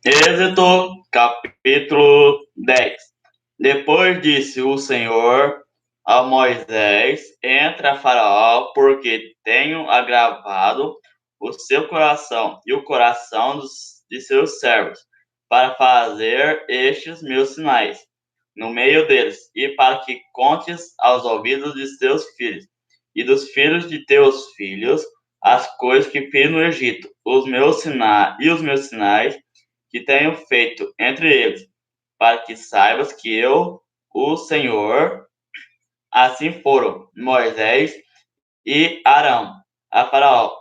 Êxodo, capítulo 10. Depois disse o Senhor a Moisés: Entra, Faraó, porque tenho agravado o seu coração e o coração de seus servos, para fazer estes meus sinais no meio deles, e para que contes aos ouvidos de teus filhos e dos filhos de teus filhos as coisas que fiz no Egito, os meus sinais que tenho feito entre eles, para que saibas que eu, o Senhor, assim foram Moisés e Arão a Faraó,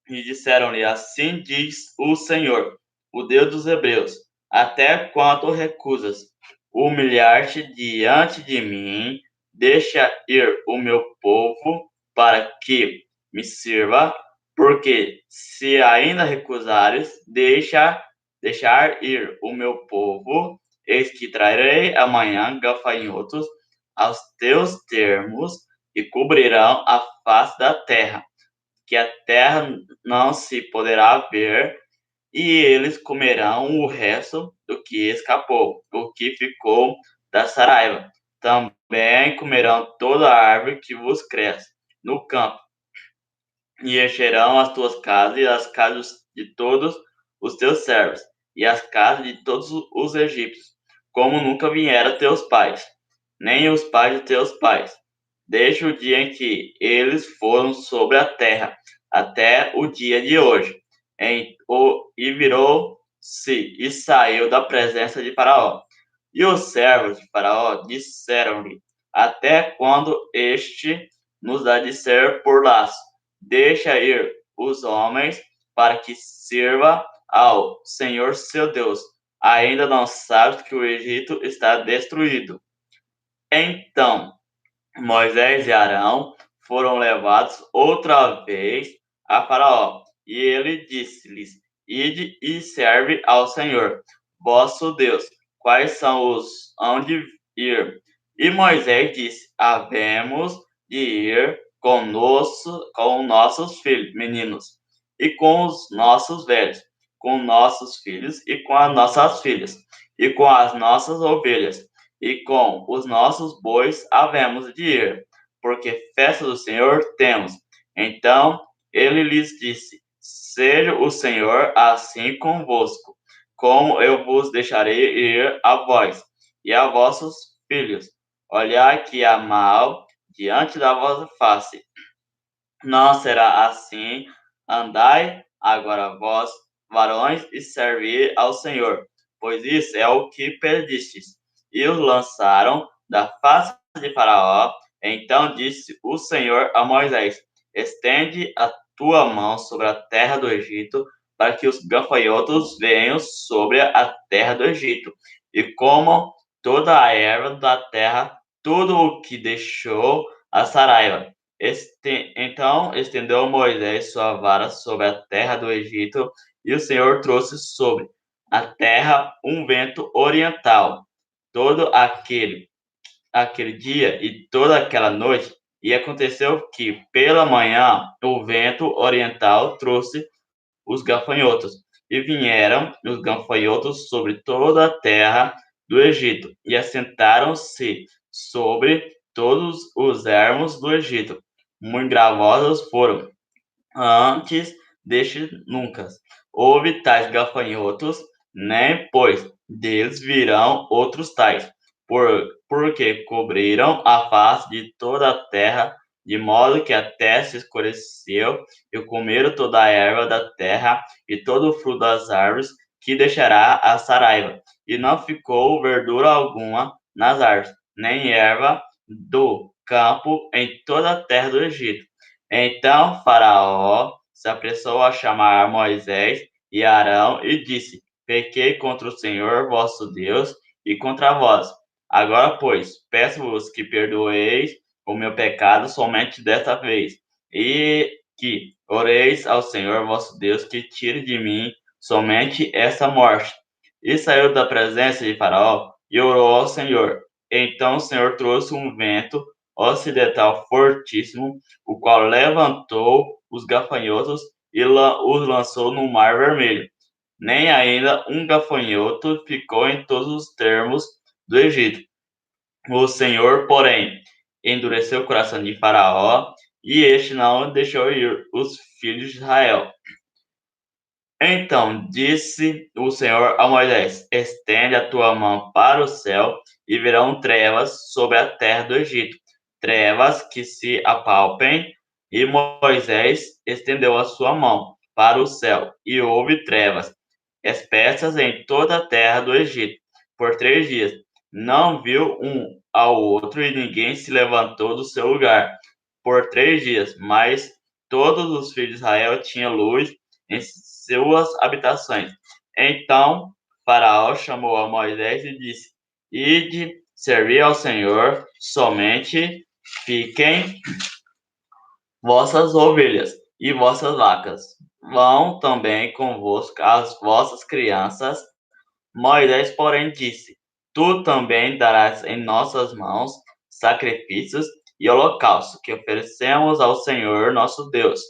e disseram-lhe: Assim diz o Senhor, o Deus dos Hebreus: Até quando recusas humilhar-te diante de mim, deixa ir o meu povo para que me sirva, porque se ainda recusares, deixar ir o meu povo, eis que trarei amanhã gafanhotos aos teus termos e cobrirão a face da terra, que a terra não se poderá ver, e eles comerão o resto do que escapou, o que ficou da saraiva. Também comerão toda a árvore que vos cresce no campo, e encherão as tuas casas e as casas de todos os teus servos, e as casas de todos os egípcios, como nunca vieram teus pais, nem os pais de teus pais, desde o dia em que eles foram sobre a terra, até o dia de hoje. E virou-se e saiu da presença de Faraó. E os servos de Faraó disseram-lhe: Até quando este nos há de ser por laço? Deixa ir os homens para que sirva ao Senhor seu Deus. Ainda não sabes que o Egito está destruído. Então Moisés e Arão foram levados outra vez a Faraó, e ele disse-lhes: Ide e serve ao Senhor, vosso Deus. Quais são os onde ir? E Moisés disse: Havemos de ir com nossos filhos, meninos, e com os nossos velhos, com nossos filhos e com as nossas filhas, e com as nossas ovelhas e com os nossos bois havemos de ir, porque festa do Senhor temos. Então ele lhes disse: Seja o Senhor assim convosco, como eu vos deixarei ir a vós e a vossos filhos. Olhai que há mal diante da vossa face. Não será assim. Andai agora vós, varões, e servi ao Senhor, pois isso é o que pedistes. E os lançaram da face de Faraó. Então disse o Senhor a Moisés: Estende a tua mão sobre a terra do Egito, para que os gafanhotos venham sobre a terra do Egito, e comam toda a erva da terra, tudo o que deixou a saraiva. Então estendeu Moisés sua vara sobre a terra do Egito, e o Senhor trouxe sobre a terra um vento oriental todo aquele dia e toda aquela noite. E aconteceu que, pela manhã, o vento oriental trouxe os gafanhotos, e vieram os gafanhotos sobre toda a terra do Egito, e assentaram-se sobre todos os ermos do Egito. Muito gravosos foram antes deste nunca houve tais gafanhotos, nem pois deles virão outros tais, porque cobriram a face de toda a terra, de modo que a terra se escureceu, e comeram toda a erva da terra e todo o fruto das árvores, que deixará a saraiva, e não ficou verdura alguma nas árvores, nem erva do campo em toda a terra do Egito. Então Faraó se apressou a chamar Moisés e Arão e disse: Pequei contra o Senhor vosso Deus e contra vós. Agora, pois, peço-vos que perdoeis o meu pecado somente desta vez, e que oreis ao Senhor vosso Deus que tire de mim somente essa morte. E saiu da presença de Faraó e orou ao Senhor. Então o Senhor trouxe um vento ocidental fortíssimo, o qual levantou os gafanhotos e os lançou no Mar Vermelho. nem ainda um gafanhoto ficou em todos os termos do Egito. O Senhor, porém, endureceu o coração de Faraó, e este não deixou ir os filhos de Israel. Então disse o Senhor a Moisés: estende a tua mão para o céu, e verão trevas sobre a terra do Egito, trevas que se apalpem. E Moisés estendeu a sua mão para o céu, e houve trevas espessas em toda a terra do Egito por 3 dias. Não viu um ao outro, e ninguém se levantou do seu lugar por 3 dias. Mas todos os filhos de Israel tinham luz em suas habitações. Então Faraó chamou a Moisés e disse: ide servir ao Senhor, somente fiquem vossas ovelhas e vossas vacas. Vão também convosco as vossas crianças. Moisés, porém, disse: tu também darás em nossas mãos sacrifícios e holocaustos que oferecemos ao Senhor nosso Deus.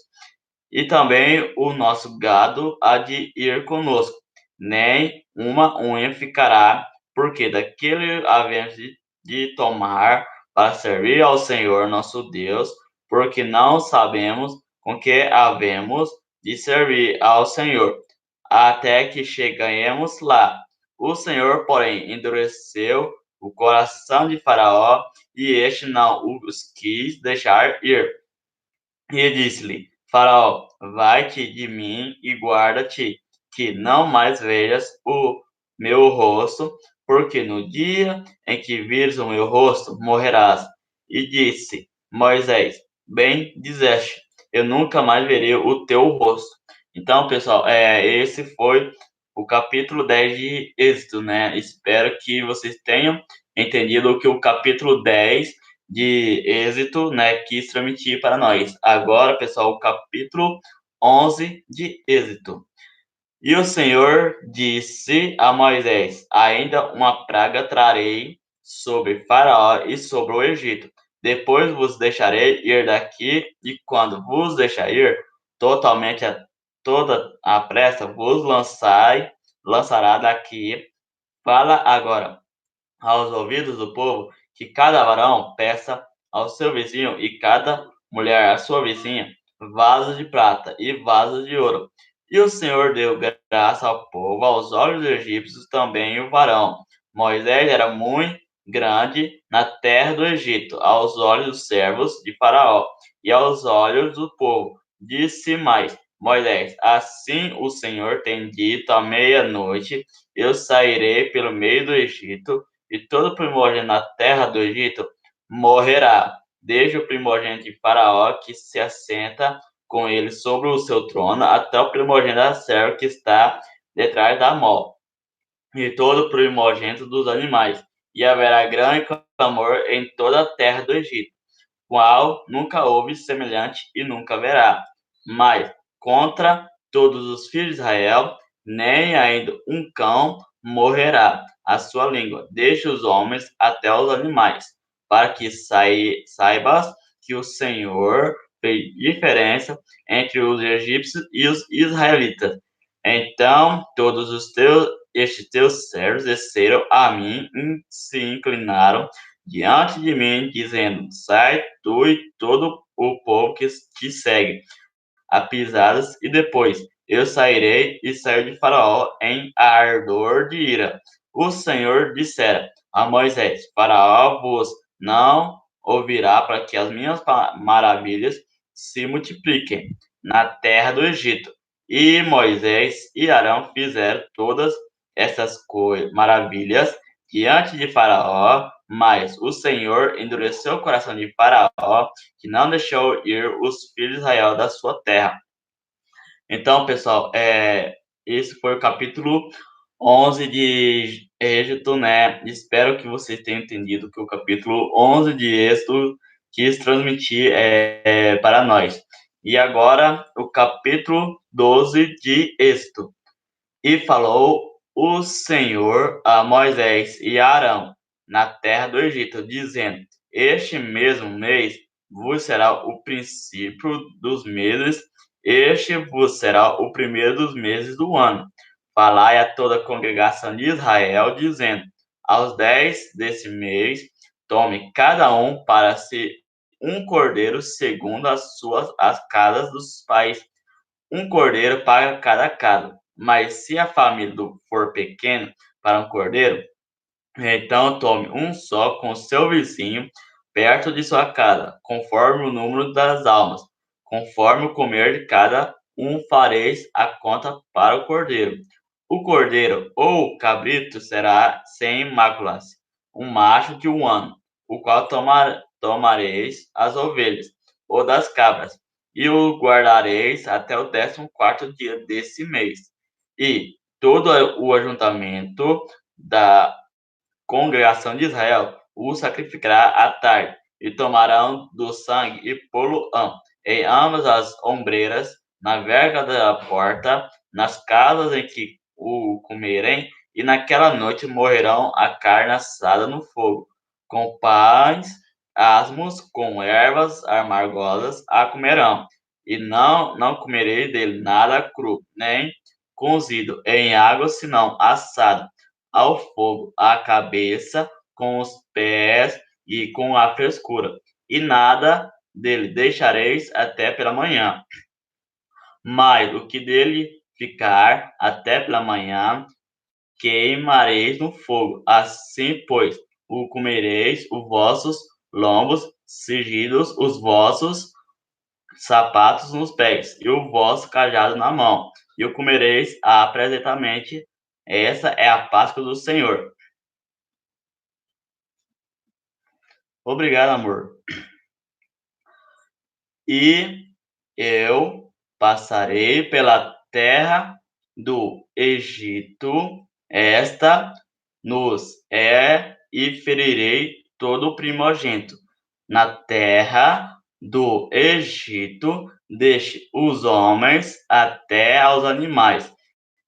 E também o nosso gado há de ir conosco, nem uma unha ficará, porque daquele havemos de tomar para servir ao Senhor nosso Deus, porque não sabemos com que havemos de servir ao Senhor, até que cheguemos lá. O Senhor, porém, endureceu o coração de Faraó, e este não os quis deixar ir. E disse-lhe: Faraó, vai-te de mim e guarda-te, que não mais vejas o meu rosto, porque no dia em que vires o meu rosto, morrerás. E disse Moisés: bem dizeste, eu nunca mais verei o teu rosto. Então, pessoal, esse foi o capítulo 10 de Êxodo, né? Espero que vocês tenham entendido o que o capítulo 10 de Êxito, né, quis transmitir para nós. Agora, pessoal, o capítulo 11 de Êxito. E o Senhor disse a Moisés: ainda uma praga trarei sobre Faraó e sobre o Egito. Depois vos deixarei ir daqui, e quando vos deixar ir, totalmente toda a pressa vos lançará daqui. Fala agora aos ouvidos do povo, que cada varão peça ao seu vizinho e cada mulher à sua vizinha vasos de prata e vasos de ouro. E o Senhor deu graça ao povo, aos olhos dos egípcios também o varão. Moisés era muito grande na terra do Egito, aos olhos dos servos de Faraó e aos olhos do povo. Disse mais Moisés: assim o Senhor tem dito, à meia-noite eu sairei pelo meio do Egito, e todo primogênito na terra do Egito morrerá, desde o primogênito de Faraó, que se assenta com ele sobre o seu trono, até o primogênito da serva que está detrás da mol, e todo primogênito dos animais. E haverá grande clamor em toda a terra do Egito, qual nunca houve semelhante e nunca haverá. Mas contra todos os filhos de Israel, nem ainda um cão morrerá a sua língua, desde os homens até os animais, para que saibas que o Senhor fez diferença entre os egípcios e os israelitas. Então todos estes teus servos desceram a mim e se inclinaram diante de mim, dizendo: sai tu e todo o povo que te segue a pisadas, e depois eu sairei. E saiu de Faraó em ardor de ira. O Senhor dissera a Moisés: Faraó vos não ouvirá, para que as minhas maravilhas se multipliquem na terra do Egito. E Moisés e Arão fizeram todas essas maravilhas diante de Faraó, mas o Senhor endureceu o coração de Faraó, que não deixou ir os filhos de Israel da sua terra. Então, pessoal, esse foi o capítulo 11 de Êxodo, né? Espero que vocês tenham entendido que o capítulo 11 de Êxodo quis transmitir para nós. E agora, o capítulo 12 de Êxodo. E falou o Senhor a Moisés e a Arão na terra do Egito, dizendo: este mesmo mês vos será o princípio dos meses, este vos será o primeiro dos meses do ano. falai a toda a congregação de Israel, dizendo: aos 10 desse mês, tome cada um para si um cordeiro segundo as casas dos pais, um cordeiro para cada casa. Mas se a família for pequena para um cordeiro, então tome um só com seu vizinho perto de sua casa, conforme o número das almas. Conforme o comer de cada um fareis a conta para o cordeiro. O cordeiro ou o cabrito será sem máculas, um macho de 1 ano, o qual tomareis as ovelhas ou das cabras, e o guardareis até o 14º dia desse mês. E todo o ajuntamento da congregação de Israel o sacrificará à tarde, e tomarão do sangue e pô-lo-ão em ambas as ombreiras, na verga da porta, nas casas em que o comerem, e naquela noite morrerão a carne assada no fogo, com pães asmos, com ervas amargosas a comerão, e não comerei dele nada cru, nem cozido em água, senão assado ao fogo a cabeça, com os pés e com a frescura, e nada dele deixareis até pela manhã. Mas o que dele ficar até pela manhã, queimareis no fogo. Assim, pois, o comereis os vossos lombos cingidos, os vossos sapatos nos pés, e o vosso cajado na mão, e o comereis apresentamente. Essa é a Páscoa do Senhor. Obrigado, amor. E eu passarei pela terra do Egito, esta nos é, e ferirei todo o primogênito na terra do Egito, desde os homens até aos animais,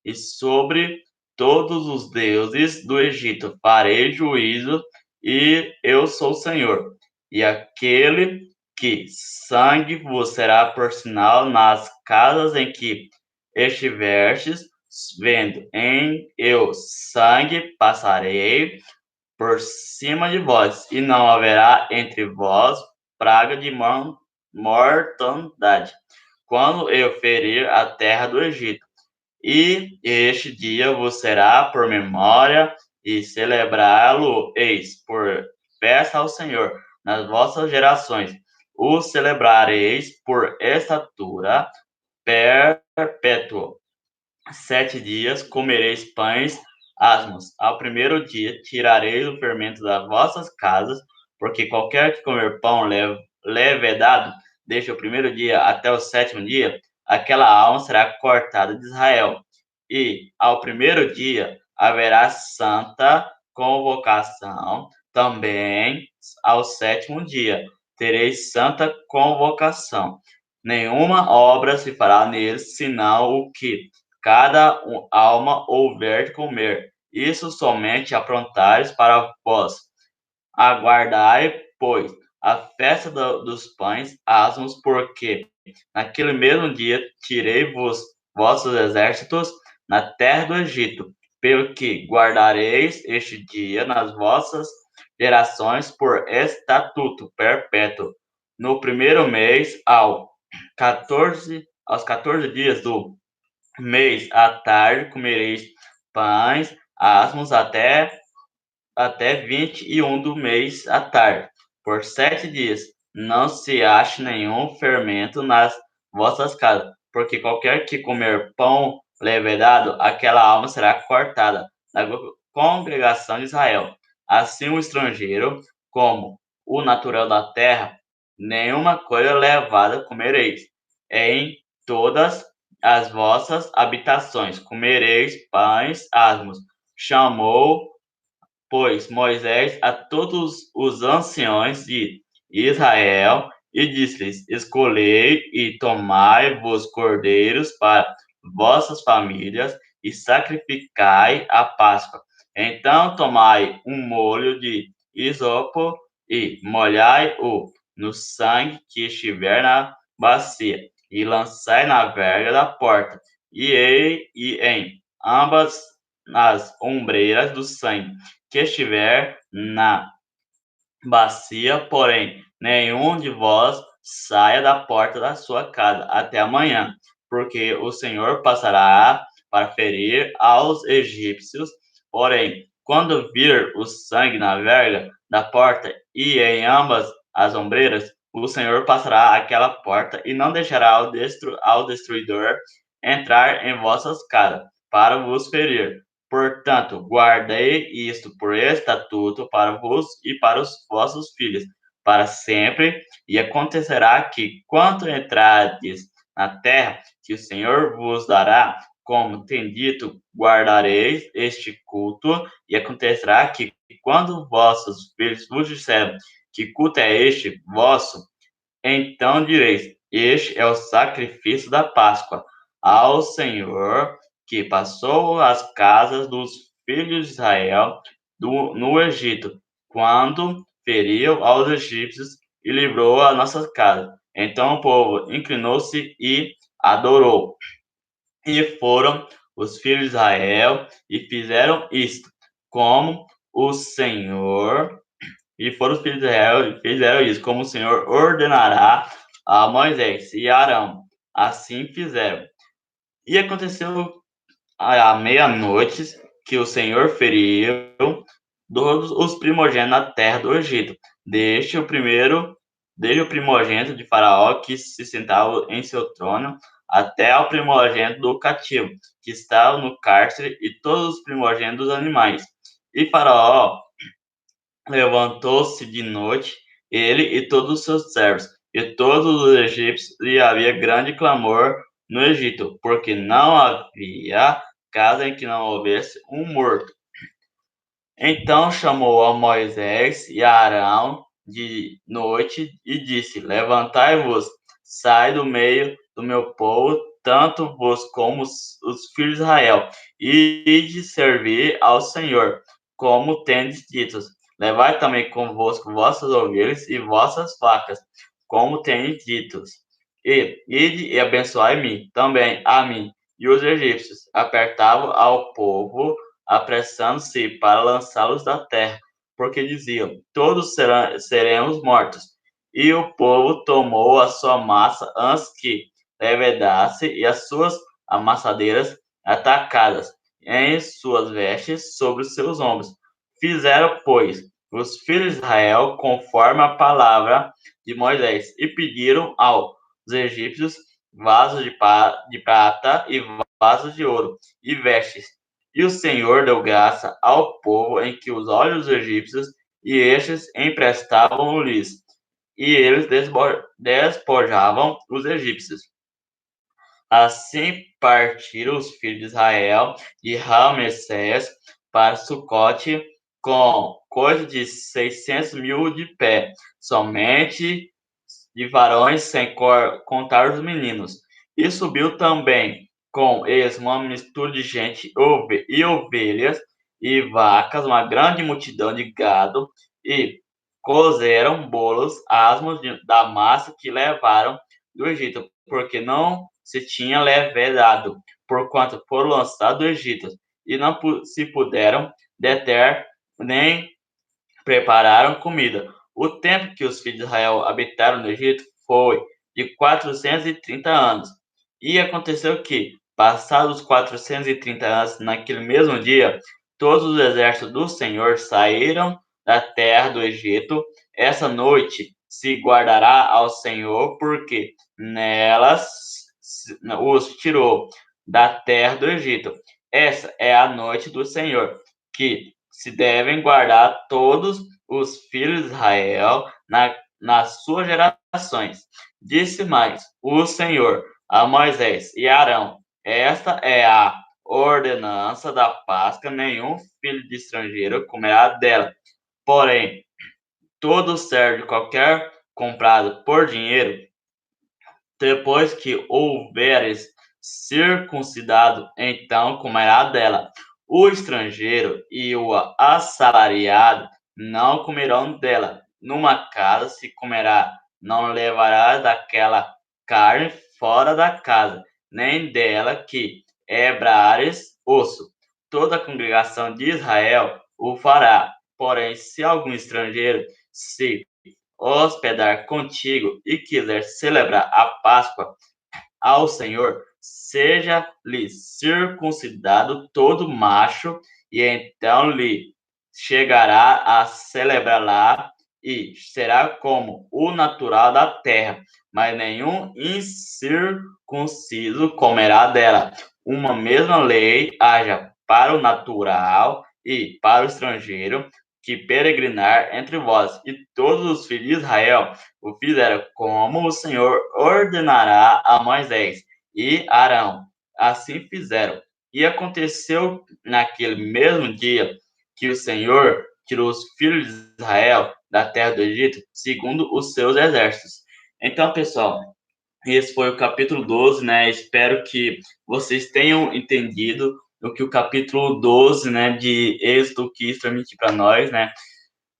e sobre todos os deuses do Egito farei juízo, e eu sou o Senhor. E aquele que sangue vos será por sinal nas casas em que estiverdes, vendo em eu sangue, passarei por cima de vós, e não haverá entre vós praga de mortandade, quando eu ferir a terra do Egito. E este dia vos será por memória, e celebrá-lo-eis por festa ao Senhor nas vossas gerações. O celebrareis por estatura perpétua. 7 dias comereis pães asmos. Ao primeiro dia tirareis o fermento das vossas casas, porque qualquer que comer pão levedado, desde o primeiro dia até o 7º dia, aquela alma será cortada de Israel. E ao primeiro dia haverá santa convocação, também ao 7º dia tereis santa convocação. Nenhuma obra se fará neles, senão o que cada alma houver de comer. Isso somente aprontares para vós. Aguardai, pois, a festa dos pães asmos, porque naquele mesmo dia tirei vossos exércitos na terra do Egito, pelo que guardareis este dia nas vossas gerações por estatuto perpétuo. No primeiro mês, aos 14 dias do mês à tarde, comereis pães asmos até 21 do mês à tarde, por 7 dias. Não se ache nenhum fermento nas vossas casas, porque qualquer que comer pão levedado, aquela alma será cortada da congregação de Israel. Assim o estrangeiro, como o natural da terra, nenhuma coisa levada comereis. Em todas as vossas habitações comereis pães asmos. Chamou, pois, Moisés a todos os anciões de Israel e disse-lhes: escolhei e tomai-vos cordeiros para vossas famílias e sacrificai a Páscoa. Então tomai um molho de isopo e molhai-o no sangue que estiver na bacia, e lançai na verga da porta, e em ambas as ombreiras do sangue que estiver na bacia, porém, nenhum de vós saia da porta da sua casa até amanhã, porque o Senhor passará para ferir aos egípcios. Porém, quando vir o sangue na verga da porta e em ambas as ombreiras, o Senhor passará aquela porta e não deixará ao destruidor entrar em vossas casas para vos ferir. Portanto, guardei isto por estatuto para vos e para os vossos filhos, para sempre, e acontecerá que, quando entrardes na terra que o Senhor vos dará, como tem dito, guardareis este culto, e acontecerá que, quando vossos filhos vos disserem que culto é este vosso, então direis: este é o sacrifício da Páscoa ao Senhor, que passou as casas dos filhos de Israel no Egito, quando feriu aos egípcios e livrou a nossa casa. Então o povo inclinou-se e adorou. E foram os filhos de Israel e fizeram isto, como o Senhor e foram os filhos de Israel e fizeram isso, como o Senhor ordenará a Moisés e Arão. Assim fizeram. E aconteceu à meia-noite que o Senhor feriu todos os primogênitos na terra do Egito, desde o primogênito de Faraó que se sentava em seu trono, até ao primogênito do cativo, que estava no cárcere, e todos os primogênitos dos animais. E Faraó levantou-se de noite, ele e todos os seus servos, e todos os egípcios, e havia grande clamor no Egito, porque não havia casa em que não houvesse um morto. Então chamou a Moisés e a Arão de noite e disse: Levantai-vos, sai do meio do meu povo, tanto vós como os filhos de Israel, e ide servir ao Senhor, como tendes dito. Levai também convosco vossas ovelhas e vossas vacas, como tendes dito. E ide e abençoai-me, também a mim. E os egípcios apertavam ao povo, apressando-se para lançá-los da terra, porque diziam: todos seremos mortos. E o povo tomou a sua massa antes que levedasse, e as suas amassadeiras atacadas em suas vestes sobre os seus ombros. Fizeram, pois, os filhos de Israel conforme a palavra de Moisés, e pediram aos egípcios vasos de prata e vasos de ouro e vestes. E o Senhor deu graça ao povo em que os olhos dos egípcios, e estes emprestavam-lhes, e eles despojavam os egípcios. Assim partiram os filhos de Israel de Ramessés para Sucote com coisa de 600.000 de pé, somente de varões, sem contar os meninos. E subiu também com eles uma mistura de gente e ovelhas e vacas, uma grande multidão de gado, e cozeram bolos asmos da massa que levaram do Egito, porque não se tinha levedado, porquanto foram lançados do Egito, e não se puderam deter, nem prepararam comida. O tempo que os filhos de Israel habitaram no Egito foi de 430 anos. E aconteceu que, passados os 430 anos, naquele mesmo dia, todos os exércitos do Senhor saíram da terra do Egito. Essa noite se guardará ao Senhor, porque nelas os tirou da terra do Egito. Essa é a noite do Senhor, que se devem guardar todos os filhos de Israel nas suas gerações. Disse mais o Senhor a Moisés e Arão: esta é a ordenança da Páscoa, nenhum filho de estrangeiro comerá dela. Porém, todo servo qualquer comprado por dinheiro, depois que houveres circuncidado, então comerá dela. O estrangeiro e o assalariado não comerão dela. Numa casa se comerá, não levará daquela carne fora da casa, nem dela que hebrares osso. Toda a congregação de Israel o fará. Porém, se algum estrangeiro se hospedar contigo e quiser celebrar a Páscoa ao Senhor, seja-lhe circuncidado todo macho, e então lhe chegará a celebrar lá, e será como o natural da terra, mas nenhum incircunciso comerá dela. Uma mesma lei haja para o natural e para o estrangeiro que peregrinar entre vós, e todos os filhos de Israel o fizeram como o Senhor ordenará a Moisés e Arão. Assim fizeram. E aconteceu naquele mesmo dia que o Senhor tirou os filhos de Israel da terra do Egito, segundo os seus exércitos. Então, pessoal, esse foi o capítulo 12, né? Espero que vocês tenham entendido o que o capítulo 12, né, de Êxodo quis transmitir para nós, né?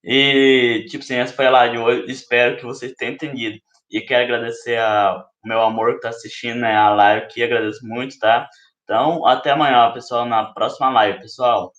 E, tipo assim, essa foi a live de hoje. Espero que vocês tenham entendido. E quero agradecer ao meu amor que tá assistindo, né, a live aqui. Agradeço muito, tá? Então, até amanhã, pessoal, na próxima live, pessoal.